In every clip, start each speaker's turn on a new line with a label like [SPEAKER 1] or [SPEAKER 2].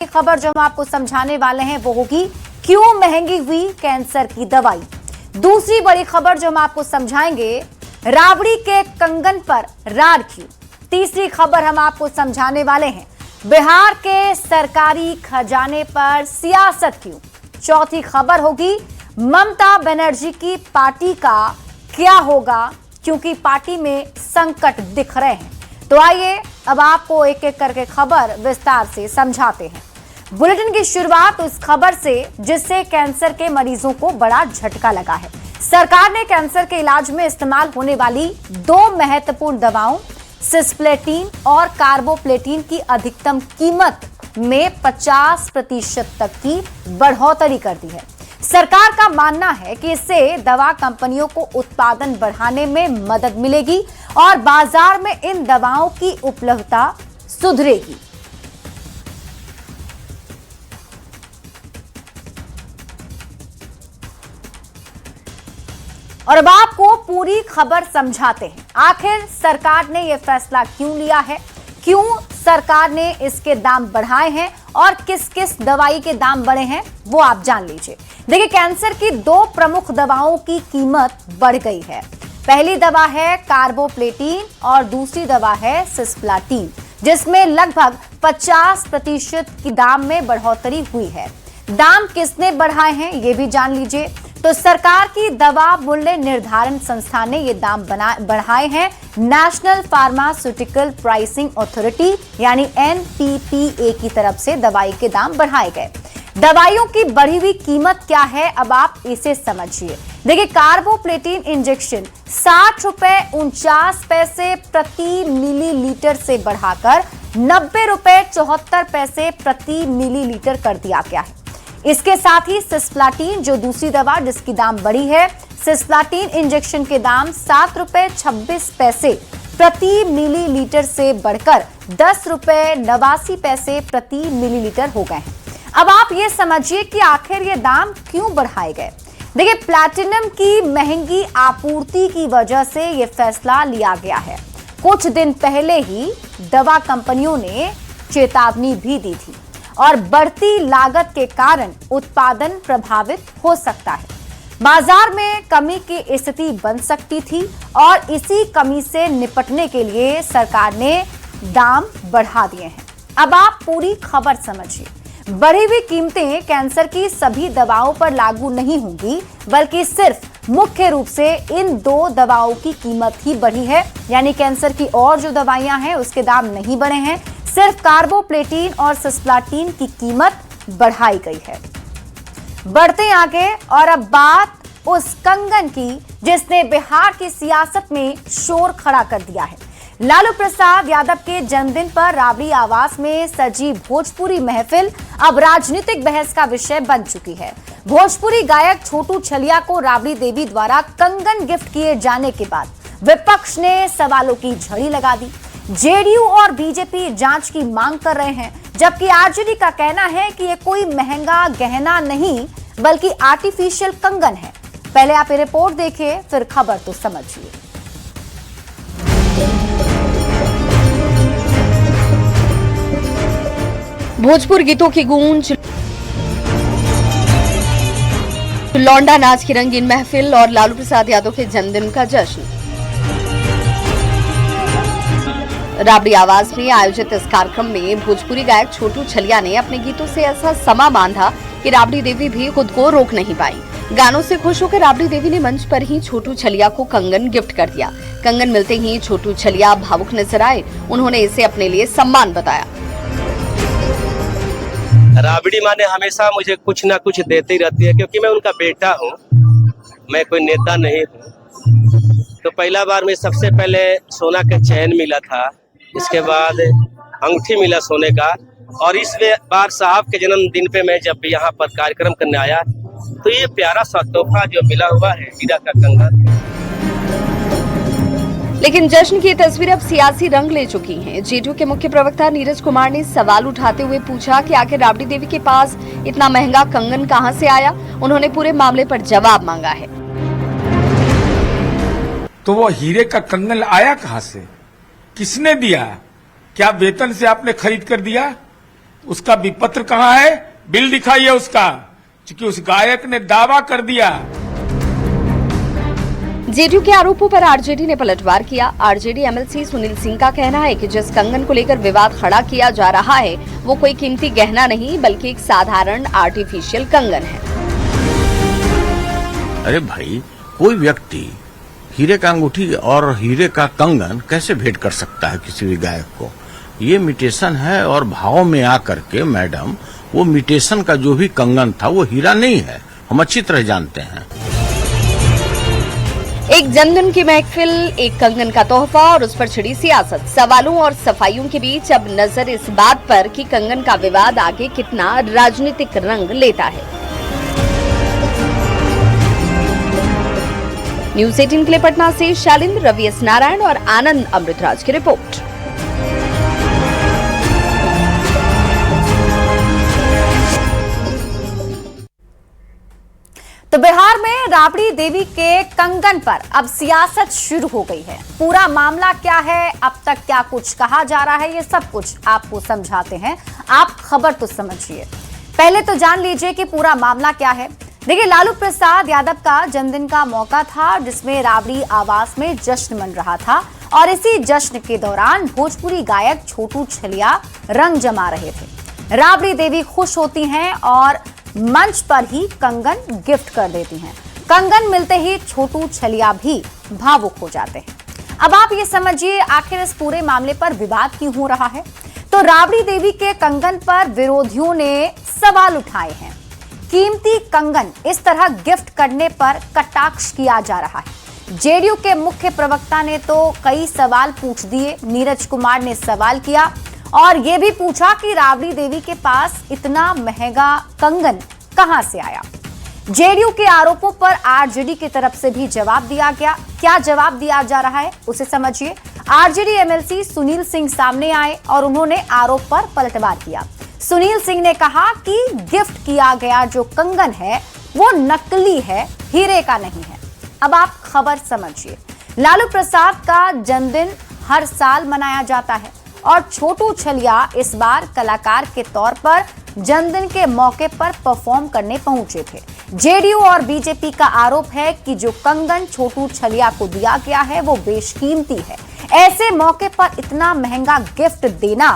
[SPEAKER 1] खबर जो हम आपको समझाने वाले हैं वो होगी क्यों महंगी हुई कैंसर की दवाई। दूसरी बड़ी खबर जो हम आपको समझाएंगे, राबड़ी के कंगन पर रार क्यों। तीसरी खबर हम आपको समझाने वाले हैं, बिहार के सरकारी खजाने पर सियासत क्यों। चौथी खबर होगी, ममता बनर्जी की पार्टी का क्या होगा, क्योंकि पार्टी में संकट दिख रहे हैं। तो आइए अब आपको एक एक करके खबर विस्तार से समझाते हैं। बुलेटिन की शुरुआत उस खबर से जिससे कैंसर के मरीजों को बड़ा झटका लगा है। सरकार ने कैंसर के इलाज में इस्तेमाल होने वाली दो महत्वपूर्ण दवाओं सिस्प्लेटिन और कार्बोप्लेटिन की अधिकतम कीमत में 50% तक की बढ़ोतरी कर दी है। सरकार का मानना है कि इससे दवा कंपनियों को उत्पादन बढ़ाने में मदद मिलेगी और बाजार में इन दवाओं की उपलब्धता सुधरेगी। और अब आपको पूरी खबर समझाते हैं, आखिर सरकार ने यह फैसला क्यों लिया है, क्यों सरकार ने इसके दाम बढ़ाए हैं और किस किस दवाई के दाम बढ़े हैं वो आप जान लीजिए। देखिए, कैंसर की दो प्रमुख दवाओं की कीमत बढ़ गई है। पहली दवा है कार्बोप्लेटिन और दूसरी दवा है सिस्प्लाटिन, जिसमें लगभग 50% की दाम में बढ़ोतरी हुई है। दाम किसने बढ़ाए हैं ये भी जान लीजिए। तो सरकार की दवा मूल्य निर्धारण संस्था ने ये दाम बढ़ाए हैं। नेशनल फार्मास्यूटिकल प्राइसिंग अथॉरिटी यानी NPPA की तरफ से दवाई के दाम बढ़ाए गए। दवाइयों की बढ़ी हुई कीमत क्या है, अब आप इसे समझिए। देखिए, कार्बोप्लेटिन इंजेक्शन 60 रुपए 49 पैसे प्रति मिलीलीटर से बढ़ाकर 90 रुपए 74 पैसे प्रति मिलीलीटर कर दिया गया है। इसके साथ ही सिस्प्लाटिन जो दूसरी दवा जिसकी दाम बढ़ी है, सिस्प्लाटिन इंजेक्शन के दाम 7 रुपए 26 पैसे प्रति मिलीलीटर से बढ़कर 10 रुपए 89 पैसे प्रति मिलीलीटर हो गए हैं। अब आप ये समझिए कि आखिर ये दाम क्यों बढ़ाए गए। देखिए, प्लैटिनम की महंगी आपूर्ति की वजह से यह फैसला लिया गया है। कुछ दिन पहले ही दवा कंपनियों ने चेतावनी भी दी थी और बढ़ती लागत के कारण उत्पादन प्रभावित हो सकता है। बाजार में कमी की स्थिति बन सकती थी और इसी कमी से निपटने के लिए सरकार ने दाम बढ़ा दिए हैं। अब आप पूरी खबर समझिए। बढ़ी हुई कीमतें कैंसर की सभी दवाओं पर लागू नहीं होंगी, बल्कि सिर्फ मुख्य रूप से इन दो दवाओं की कीमत ही बढ़ी है। यानी कैंसर की और जो दवाइयां हैं उसके दाम नहीं बढ़े हैं, सिर्फ कार्बोप्लेटिन और सिस्प्लाटिन की कीमत बढ़ाई गई है। बढ़ते आगे और अब बात उस कंगन की जिसने बिहार की सियासत में शोर खड़ा कर दिया है। लालू प्रसाद यादव के जन्मदिन पर राबड़ी आवास में सजी भोजपुरी महफिल अब राजनीतिक बहस का विषय बन चुकी है। भोजपुरी गायक छोटू छलिया को राबड़ी देवी द्वारा कंगन गिफ्ट किए जाने के बाद विपक्ष ने सवालों की झड़ी लगा दी। जेडीयू और बीजेपी जांच की मांग कर रहे हैं, जबकि आरजेडी का कहना है कि ये कोई महंगा गहना नहीं बल्कि आर्टिफिशियल कंगन है। पहले आप ये रिपोर्ट देखिए, फिर खबर तो समझिए।
[SPEAKER 2] भोजपुर गीतों की गूंज, लौंडा नाच की रंगीन महफिल और लालू प्रसाद यादव के जन्मदिन का जश्न। राबड़ी आवास में आयोजित इस कार्यक्रम में भोजपुरी गायक छोटू छलिया ने अपने गीतों से ऐसा समा बांधा कि राबड़ी देवी भी खुद को रोक नहीं पाई। गानों से खुश होकर राबड़ी देवी ने मंच पर ही छोटू छलिया को कंगन गिफ्ट कर दिया। कंगन मिलते ही छोटू छलिया भावुक नजर आए। उन्होंने इसे अपने लिए सम्मान बताया।
[SPEAKER 3] राबड़ी माँ ने हमेशा मुझे कुछ ना कुछ देती रहती है, क्योंकि मैं उनका बेटा हूँ, मैं कोई नेता नहीं हूँ। तो पहला बार में सबसे पहले सोना का चैन मिला था, इसके बाद अंगूठी मिला सोने का, और इस बार साहब के जन्मदिन पे मैं जब भी यहाँ पर कार्यक्रम करने आया तो ये प्यारा सा तोहफा जो मिला हुआ है हीरा का कंगन।
[SPEAKER 2] लेकिन जश्न की तस्वीर अब सियासी रंग ले चुकी हैं। जेडीयू के मुख्य प्रवक्ता नीरज कुमार ने सवाल उठाते हुए पूछा कि आखिर राबड़ी देवी के पास इतना महंगा कंगन कहां से आया। उन्होंने पूरे मामले पर जवाब मांगा है।
[SPEAKER 4] तो वो हीरे का कंगन आया कहां से, किसने दिया? क्या वेतन से आपने खरीद कर दिया? उसका विपत्र कहाँ है? बिल दिखाइए उसका, क्योंकि उस गायक ने दावा कर दिया।
[SPEAKER 2] जेडीयू के आरोपों पर आरजेडी ने पलटवार किया। आरजेडी एमएलसी सुनील सिंह का कहना है कि जिस कंगन को लेकर विवाद खड़ा किया जा रहा है वो कोई कीमती गहना नहीं बल्कि एक साधारण आर्टिफिशियल कंगन है।
[SPEAKER 5] अरे भाई, कोई व्यक्ति हीरे का अंगूठी और हीरे का कंगन कैसे भेंट कर सकता है किसी भी गायक को? ये इमिटेशन है और भाव में आकर के मैडम वो इमिटेशन का जो भी कंगन था वो हीरा नहीं है, हम अच्छी तरह जानते हैं।
[SPEAKER 2] एक जन्मदिन की महफिल, एक कंगन का तोहफा और उस पर छिड़ी सियासत। सवालों और सफाइयों के बीच अब नजर इस बात पर कि कंगन का विवाद आगे कितना राजनीतिक रंग लेता है। न्यूज़ 18 के लिए पटना से शालिंद्र, रवि एस नारायण और आनंद अमृतराज की रिपोर्ट।
[SPEAKER 1] तो बिहार में राबड़ी देवी के कंगन पर अब सियासत शुरू हो गई है। पूरा मामला क्या है, अब तक क्या कुछ कहा जा रहा है, ये सब कुछ आपको समझाते हैं। आप खबर तो समझिए, पहले तो जान लीजिए कि पूरा मामला क्या है। देखिए, लालू प्रसाद यादव का जन्मदिन का मौका था जिसमें राबड़ी आवास में जश्न मन रहा था और इसी जश्न के दौरान भोजपुरी गायक छोटू छलिया रंग जमा रहे थे। राबड़ी देवी खुश होती हैं और मंच पर ही कंगन गिफ्ट कर देती हैं। कंगन मिलते ही छोटू छलिया भी भावुक हो जाते हैं। अब आप ये समझिए आखिर इस पूरे मामले पर विवाद क्यों हो रहा है। तो राबड़ी देवी के कंगन पर विरोधियों ने सवाल उठाए हैं। कीमती कंगन इस तरह गिफ्ट करने पर कटाक्ष किया जा रहा है। जेडीयू के मुख्य प्रवक्ता ने तो कई सवाल पूछ दिए। नीरज कुमार ने सवाल किया और यह भी पूछा कि राबड़ी देवी के पास इतना महंगा कंगन कहां से आया। जेडीयू के आरोपों पर आरजेडी की तरफ से भी जवाब दिया गया। क्या जवाब दिया जा रहा है उसे समझिए। आरजेडी एमएलसी सुनील सिंह सामने आए और उन्होंने आरोप पर पलटवार किया। सुनील सिंह ने कहा कि गिफ्ट किया गया जो कंगन है वो नकली है, हीरे का नहीं है। अब आप खबर समझिए। लालू प्रसाद का जन्मदिन हर साल मनाया जाता है और छोटू छलिया इस बार कलाकार के तौर पर जन्मदिन के मौके पर परफॉर्म करने पहुंचे थे। जेडीयू और बीजेपी का आरोप है कि जो कंगन छोटू छलिया को दिया गया है वो बेशकीमती है। ऐसे मौके पर इतना महंगा गिफ्ट देना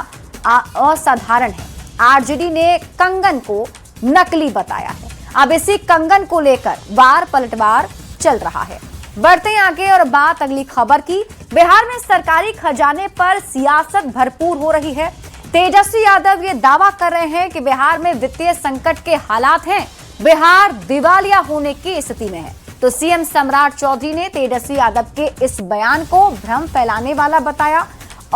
[SPEAKER 1] असाधारण है। आरजेडी ने कंगन को नकली बताया है। अब इसी कंगन को लेकर वार पलटवार चल रहा है। बढ़ते हैं आगे और बात अगली खबर की। बिहार में सरकारी खजाने पर सियासत भरपूर हो रही है। तेजस्वी यादव ये दावा कर रहे हैं कि बिहार में वित्तीय संकट के हालात हैं, बिहार दिवालिया होने की स्थिति में है। तो सीएम सम्राट चौधरी ने तेजस्वी यादव के इस बयान को भ्रम फैलाने वाला बताया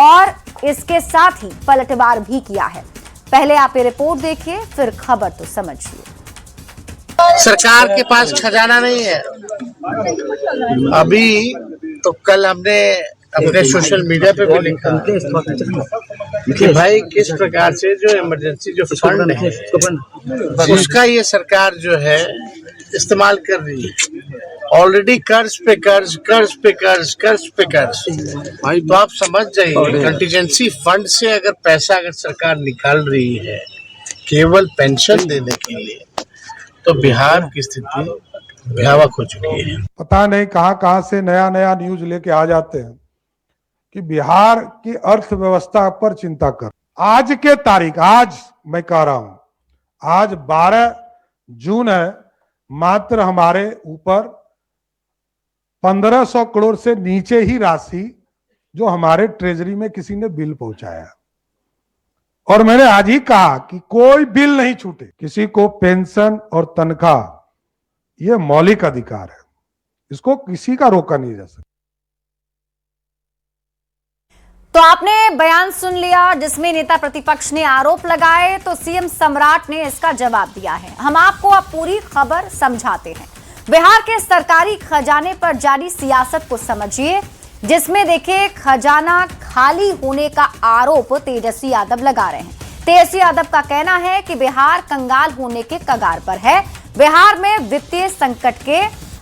[SPEAKER 1] और इसके साथ ही पलटवार भी किया है। पहले आप ये रिपोर्ट देखिए, फिर खबर तो समझिए।
[SPEAKER 6] सरकार के पास खजाना नहीं है। अभी तो कल हमने अपने सोशल मीडिया पे भी लिखा कि भाई किस प्रकार से जो इमरजेंसी जो फंड है उसका ये सरकार जो है इस्तेमाल कर रही है। ऑलरेडी कर्ज पे कर्ज, कर्ज पे कर्ज, कर्ज पे कर्ज। भाई तो आप समझ जाइए, कंटीजेंसी फंड से अगर पैसा अगर सरकार निकाल रही है केवल पेंशन देने के लिए, तो बिहार की स्थिति भयावह हो चुकी है।
[SPEAKER 7] पता नहीं कहां से नया नया न्यूज लेके आ जाते हैं कि बिहार की अर्थव्यवस्था पर चिंता कर। आज के तारीख, आज मैं कह रहा हूं, आज 12 जून है, मात्र हमारे ऊपर 1500 करोड़ से नीचे ही राशि जो हमारे ट्रेजरी में किसी ने बिल पहुंचाया। और मैंने आज ही कहा कि कोई बिल नहीं छूटे। किसी को पेंशन और तनख्वाह ये मौलिक अधिकार है, इसको किसी का रोका नहीं जा सकता।
[SPEAKER 1] तो आपने बयान सुन लिया जिसमें नेता प्रतिपक्ष ने आरोप लगाए, तो सीएम सम्राट ने इसका जवाब दिया है। हम आपको अब पूरी खबर समझाते हैं। बिहार के सरकारी खजाने पर जारी सियासत को समझिए, जिसमें देखिए खजाना खाली होने का आरोप तेजस्वी यादव लगा रहे हैं। तेजस्वी यादव का कहना है कि बिहार कंगाल होने के कगार पर है, बिहार में वित्तीय संकट के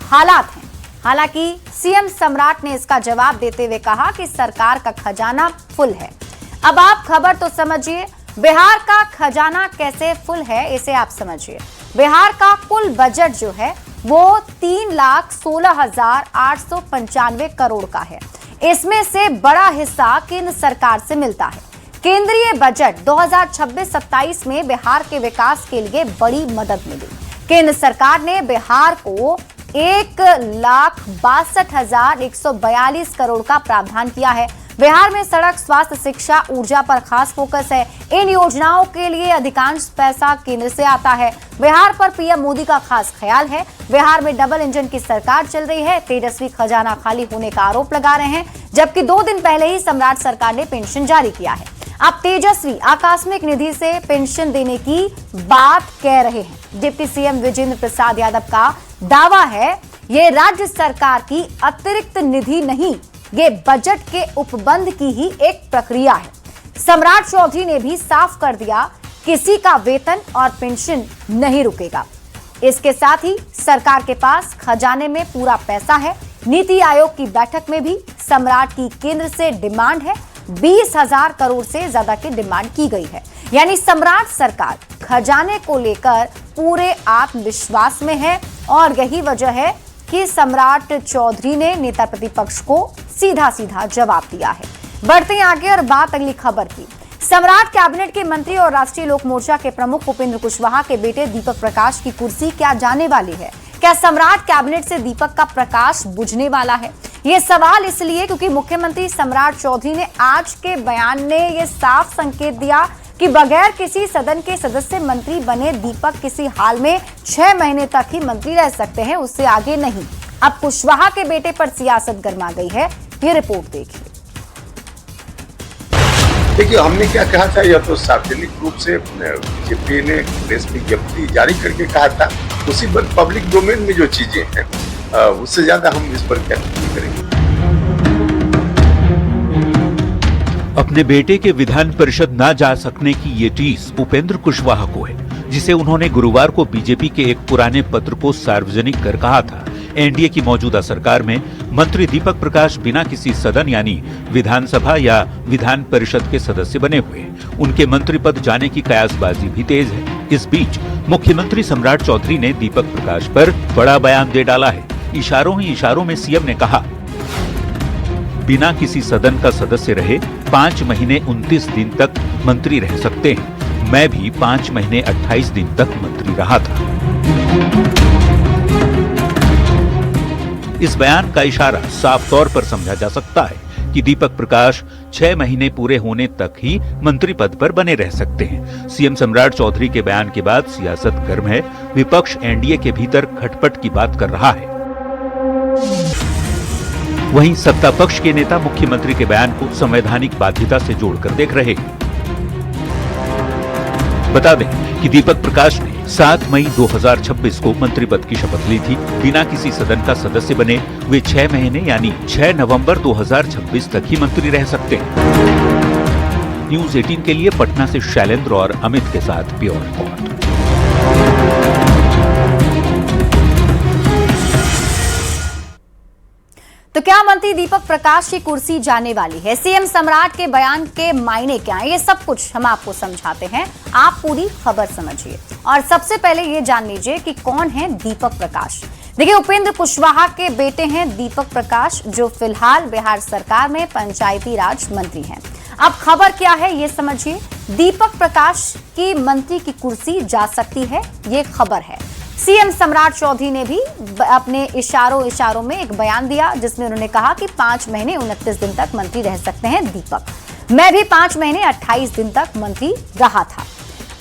[SPEAKER 1] हालात हैं। हालांकि सीएम सम्राट ने इसका जवाब देते हुए कहा कि सरकार का खजाना फुल है। अब आप खबर तो समझिए। बिहार का खजाना कैसे फुल है इसे आप समझिए। बिहार का कुल बजट जो है वो 3,16,895 करोड़ का है। इसमें से बड़ा हिस्सा केंद्र सरकार से मिलता है। केंद्रीय बजट 2026-27 में बिहार के विकास के लिए बड़ी मदद मिली। केंद्र सरकार ने बिहार को 1,62,142 करोड़ का प्रावधान किया है। बिहार में सड़क, स्वास्थ्य, शिक्षा, ऊर्जा पर खास फोकस है। इन योजनाओं के लिए अधिकांश पैसा केंद्र से आता है। बिहार पर पीएम मोदी का खास ख्याल है। बिहार में डबल इंजन की सरकार चल रही है। तेजस्वी खजाना खाली होने का आरोप लगा रहे हैं, जबकि 2 दिन पहले ही सम्राट सरकार ने पेंशन जारी किया है। अब तेजस्वी आकस्मिक निधि से पेंशन देने की बात कह रहे हैं। डिप्टी सीएम विजेंद्र प्रसाद यादव का दावा है ये राज्य सरकार की अतिरिक्त निधि नहीं, ये बजट के उपबंध की ही एक प्रक्रिया है। सम्राट चौधरी ने भी साफ कर दिया किसी का वेतन और पेंशन नहीं रुकेगा। इसके साथ ही सरकार के पास खजाने में पूरा पैसा है। नीति आयोग की बैठक में भी सम्राट की केंद्र से डिमांड है। 20,000 करोड़ से ज्यादा की डिमांड की गई है। यानी सम्राट सरकार खजाने को लेकर पूरे आत्मविश्वास में है और यही वजह है कि सम्राट चौधरी ने नेता प्रतिपक्ष को सीधा सीधा जवाब दिया है। बढ़ते हैं आगे और बात अगली खबर की। सम्राट कैबिनेट के मंत्री और राष्ट्रीय लोक मोर्चा के प्रमुख उपेंद्र कुशवाहा के बेटे दीपक प्रकाश की कुर्सी क्या जाने वाली है? क्या सम्राट कैबिनेट से दीपक का प्रकाश बुझने वाला है? ये सवाल इसलिए क्योंकि मुख्यमंत्री सम्राट चौधरी ने आज के बयान ने ये साफ संकेत दिया कि बगैर किसी सदन के सदस्य मंत्री बने दीपक किसी हाल में 6 महीने तक ही मंत्री रह सकते हैं, उससे आगे नहीं। अब कुशवाहा के बेटे पर सियासत गर्मा गई है, ये रिपोर्ट देखिए।
[SPEAKER 8] देखिए, हमने क्या कहा था, यह तो सार्वजनिक रूप से बीजेपी ने प्रेस विज्ञप्ति जारी करके कहा था। उसी पर पब्लिक डोमेन में जो चीजें हैं उससे ज्यादा हम इस पर क्या करेंगे।
[SPEAKER 9] अपने बेटे के विधान परिषद न जा सकने की ये टीस उपेंद्र कुशवाहा को है, जिसे उन्होंने गुरुवार को बीजेपी के एक पुराने पत्र को सार्वजनिक कर कहा था। एनडीए की मौजूदा सरकार में मंत्री दीपक प्रकाश बिना किसी सदन यानी विधानसभा या विधान परिषद के सदस्य बने हुए, उनके मंत्री पद जाने की कयासबाजी भी तेज है। इस बीच मुख्यमंत्री सम्राट चौधरी ने दीपक प्रकाश पर बड़ा बयान दे डाला है। इशारों ही इशारों में सीएम ने कहा, बिना किसी सदन का सदस्य रहे 5 महीने 29 दिन तक मंत्री रह सकते हैं। मैं भी 5 महीने 28 दिन तक मंत्री रहा था। इस बयान का इशारा साफ तौर पर समझा जा सकता है कि दीपक प्रकाश 6 महीने पूरे होने तक ही मंत्री पद पर बने रह सकते हैं। सीएम सम्राट चौधरी के बयान के बाद सियासत गर्म है। विपक्ष एनडीए के भीतर खटपट की बात कर रहा है। वहीं सत्ता पक्ष के नेता मुख्यमंत्री के बयान को संवैधानिक बाध्यता से जोड़कर देख रहे हैं। बता दें कि दीपक प्रकाश ने 7 मई 2026 को मंत्री पद की शपथ ली थी। बिना किसी सदन का सदस्य बने वे 6 महीने यानी 6 नवंबर 2026 तक ही मंत्री रह सकते हैं। न्यूज़ 18 के लिए पटना से शैलेंद्र और अमित के साथ प्योर रिपोर्ट।
[SPEAKER 1] तो क्या मंत्री दीपक प्रकाश की कुर्सी जाने वाली है? सीएम सम्राट के बयान के मायने क्या है? ये सब कुछ हम आपको समझाते हैं, आप पूरी खबर समझिए। और सबसे पहले ये जान लीजिए कि कौन है दीपक प्रकाश। देखिए, उपेंद्र कुशवाहा के बेटे हैं दीपक प्रकाश, जो फिलहाल बिहार सरकार में पंचायती राज मंत्री हैं। अब खबर क्या है ये समझिए। दीपक प्रकाश की मंत्री की कुर्सी जा सकती है, ये खबर है। सीएम सम्राट चौधरी ने भी अपने इशारों में एक बयान दिया, जिसमें उन्होंने कहा कि 5 महीने 29 दिन तक मंत्री रह सकते हैं दीपक। मैं भी 5 महीने 28 दिन तक मंत्री रहा था।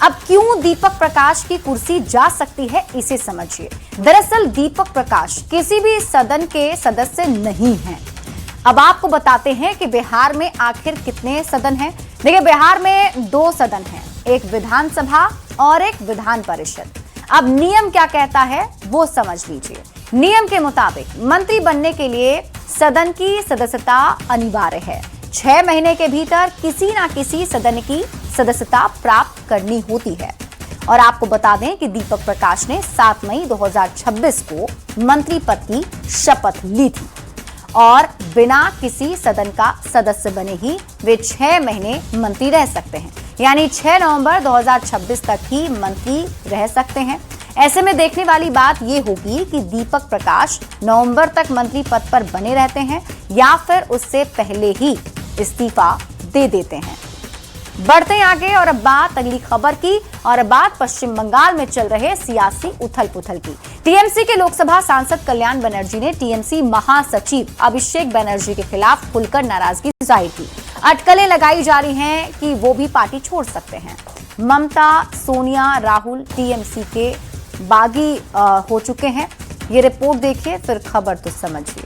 [SPEAKER 1] अब क्यों दीपक प्रकाश की कुर्सी जा सकती है, इसे समझिए। दरअसल दीपक प्रकाश किसी भी सदन के सदस्य नहीं हैं। अब आपको बताते हैं कि बिहार में आखिर कितने सदन हैं। देखिए, बिहार में 2 सदन हैं, एक विधानसभा और एक विधान परिषद। अब नियम क्या कहता है वो समझ लीजिए। नियम के मुताबिक मंत्री बनने के लिए सदन की सदस्यता अनिवार्य है। 6 महीने के भीतर किसी ना किसी सदन की सदस्यता प्राप्त करनी होती है। और आपको बता दें कि दीपक प्रकाश ने 7 मई 2026 को मंत्री पद की शपथ ली थी और बिना किसी सदन का सदस्य बने ही वे 6 महीने मंत्री रह सकते हैं। यानी 6 नवंबर 2026 तक ही मंत्री रह सकते हैं। ऐसे में देखने वाली बात यह होगी कि दीपक प्रकाश नवंबर तक मंत्री पद पर बने रहते हैं या फिर उससे पहले ही इस्तीफा दे देते हैं। बढ़ते हैं आगे और अब बात अगली खबर की, और अब बात पश्चिम बंगाल में चल रहे सियासी उथल पुथल की। टीएमसी के लोकसभा सांसद कल्याण बनर्जी ने टीएमसी महासचिव अभिषेक बनर्जी के खिलाफ खुलकर नाराजगी जाहिर की। अटकलें लगाई जा रही हैं कि वो भी पार्टी छोड़ सकते हैं। ममता, सोनिया, राहुल टीएमसी के बागी हो चुके हैं। ये रिपोर्ट देखिए फिर खबर तो समझिए।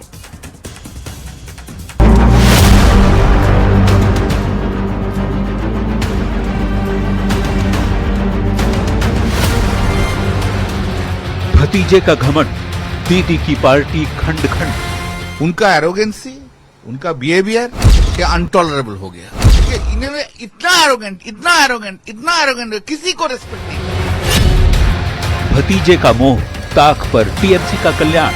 [SPEAKER 9] भतीजे का घमंड, दीदी की पार्टी खंड खंड।
[SPEAKER 10] उनका एरोगेंसी, उनका बिहेवियर क्या अनटॉलरेबल हो गया। इन्होंने इतना एरोगेंट किसी को रिस्पेक्ट नहीं।
[SPEAKER 9] भतीजे का मोह, ताक पर टीएमसी का कल्याण।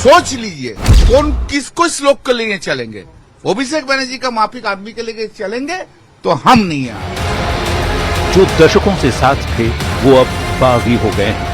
[SPEAKER 10] सोच लीजिए कौन किसको श्लोक के लिए चलेंगे। अभिषेक बनर्जी का माफिक आदमी के लिए चलेंगे तो हम नहीं आए।
[SPEAKER 9] जो दशकों से साथ थे वो अब बागी हो गए हैं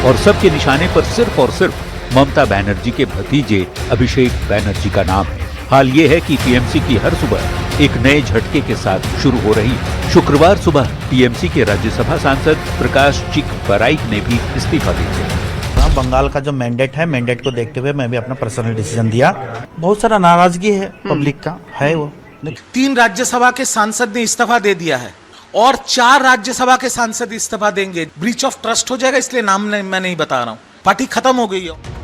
[SPEAKER 9] और सबके निशाने पर सिर्फ और सिर्फ ममता बनर्जी के भतीजे अभिषेक बनर्जी का नाम है। हाल ये है कि टीएमसी की हर सुबह एक नए झटके के साथ शुरू हो रही है। शुक्रवार सुबह टीएमसी के राज्यसभा सांसद प्रकाश चिक बराइक ने भी इस्तीफा दे दिया।
[SPEAKER 11] बंगाल का जो मैंडेट है, मैंडेट को देखते हुए मैं भी अपना पर्सनल डिसीजन दिया। बहुत सारा नाराजगी है पब्लिक का, है वो।
[SPEAKER 12] 3 राज्यसभा के सांसद ने इस्तीफा दे दिया है और 4 राज्यसभा के सांसद इस्तीफा देंगे। ब्रीच ऑफ ट्रस्ट हो जाएगा, इसलिए नाम मैं नहीं बता रहा हूँ। पार्टी खत्म हो गई है।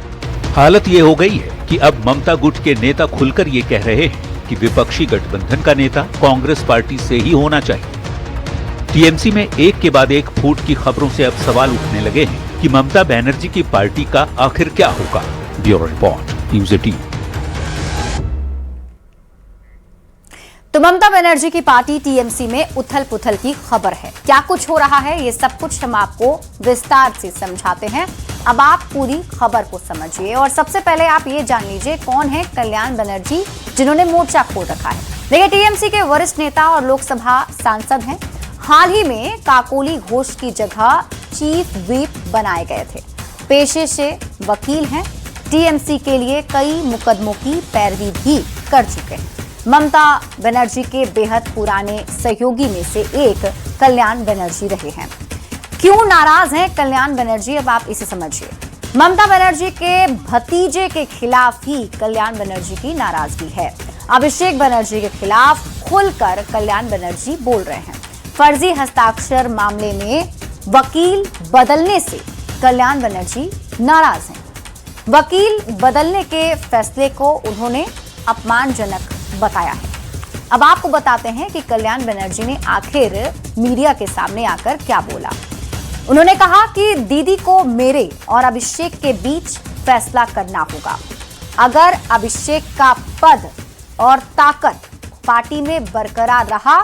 [SPEAKER 9] हालत ये हो गई है कि अब ममता गुट के नेता खुलकर ये कह रहे हैं कि विपक्षी गठबंधन का नेता कांग्रेस पार्टी से ही होना चाहिए। टीएमसी में एक के बाद एक फूट की खबरों से अब सवाल उठने लगे हैं कि ममता बनर्जी की पार्टी का आखिर क्या होगा। Bureau report, news 18।
[SPEAKER 1] तो ममता बनर्जी की पार्टी टीएमसी में उथल पुथल की खबर है। क्या कुछ हो रहा है, ये सब कुछ हम आपको विस्तार से समझाते हैं। अब आप पूरी खबर को समझिए और सबसे पहले आप ये जान लीजिए कौन है कल्याण बनर्जी जिन्होंने मोर्चा खोल रखा है। देखिए, टीएमसी के वरिष्ठ नेता और लोकसभा सांसद हैं। हाल ही में काकोली घोष की जगह चीफ व्हिप बनाए गए थे। पेशे से वकील हैं। टीएमसी के लिए कई मुकदमों की पैरवी भी कर चुके हैं। ममता बनर्जी के बेहद पुराने सहयोगी में से एक कल्याण बनर्जी रहे हैं। क्यों नाराज हैं कल्याण बनर्जी, अब आप इसे समझिए। ममता बनर्जी के भतीजे के खिलाफ ही कल्याण बनर्जी की नाराजगी है। अभिषेक बनर्जी के खिलाफ खुलकर कल्याण बनर्जी बोल रहे हैं। फर्जी हस्ताक्षर मामले में वकील बदलने से कल्याण बनर्जी नाराज हैं। वकील बदलने के फैसले को उन्होंने अपमानजनक बताया है। अब आपको बताते हैं कि कल्याण बनर्जी ने आखिर मीडिया के सामने आकर क्या बोला। उन्होंने कहा कि दीदी को मेरे और अभिषेक के बीच फैसला करना होगा। अगर अभिषेक का पद और ताकत पार्टी में बरकरार रहा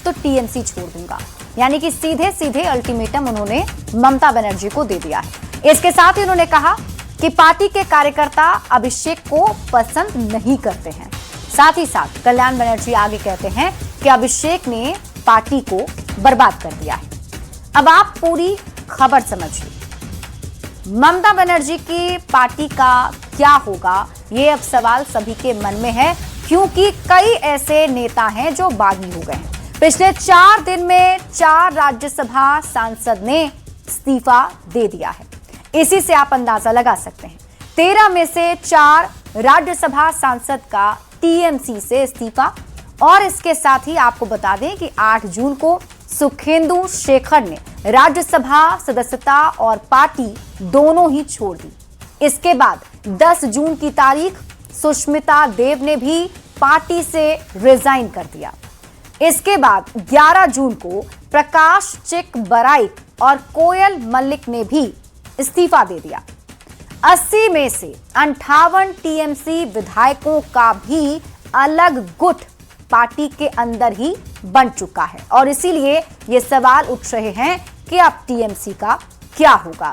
[SPEAKER 1] तो टीएमसी छोड़ दूंगा। यानी कि सीधे सीधे अल्टीमेटम उन्होंने ममता बनर्जी को दे दिया है। इसके साथ ही उन्होंने कहा कि पार्टी के कार्यकर्ता अभिषेक को पसंद नहीं करते हैं। साथ ही साथ कल्याण बनर्जी आगे कहते हैं कि अभिषेक ने पार्टी को बर्बाद कर दिया है। अब आप पूरी खबर समझिए। ममता बनर्जी की पार्टी का क्या होगा, ये अब सवाल सभी के मन में है, क्योंकि कई ऐसे नेता हैं जो बागी हो गए हैं। पिछले 4 दिन में 4 राज्यसभा सांसद ने इस्तीफा दे दिया है। इसी से आप अंदाजा लगा सकते हैं 13 में से 4 राज्यसभा सांसद का टीएमसी से इस्तीफा। और इसके साथ ही आपको बता दें कि 8 जून को सुखेंदु शेखर ने राज्यसभा सदस्यता और पार्टी दोनों ही छोड़ दी। इसके बाद 10 जून की तारीख सुष्मिता देव ने भी पार्टी से रिजाइन कर दिया। इसके बाद 11 जून को प्रकाश चिक बराइक और कोयल मल्लिक ने भी इस्तीफा दे दिया। 80 में से 58 टीएमसी विधायकों का भी अलग गुट पार्टी के अंदर ही बन चुका है और इसीलिए ये सवाल उठ रहे हैं कि अब टीएमसी का क्या होगा।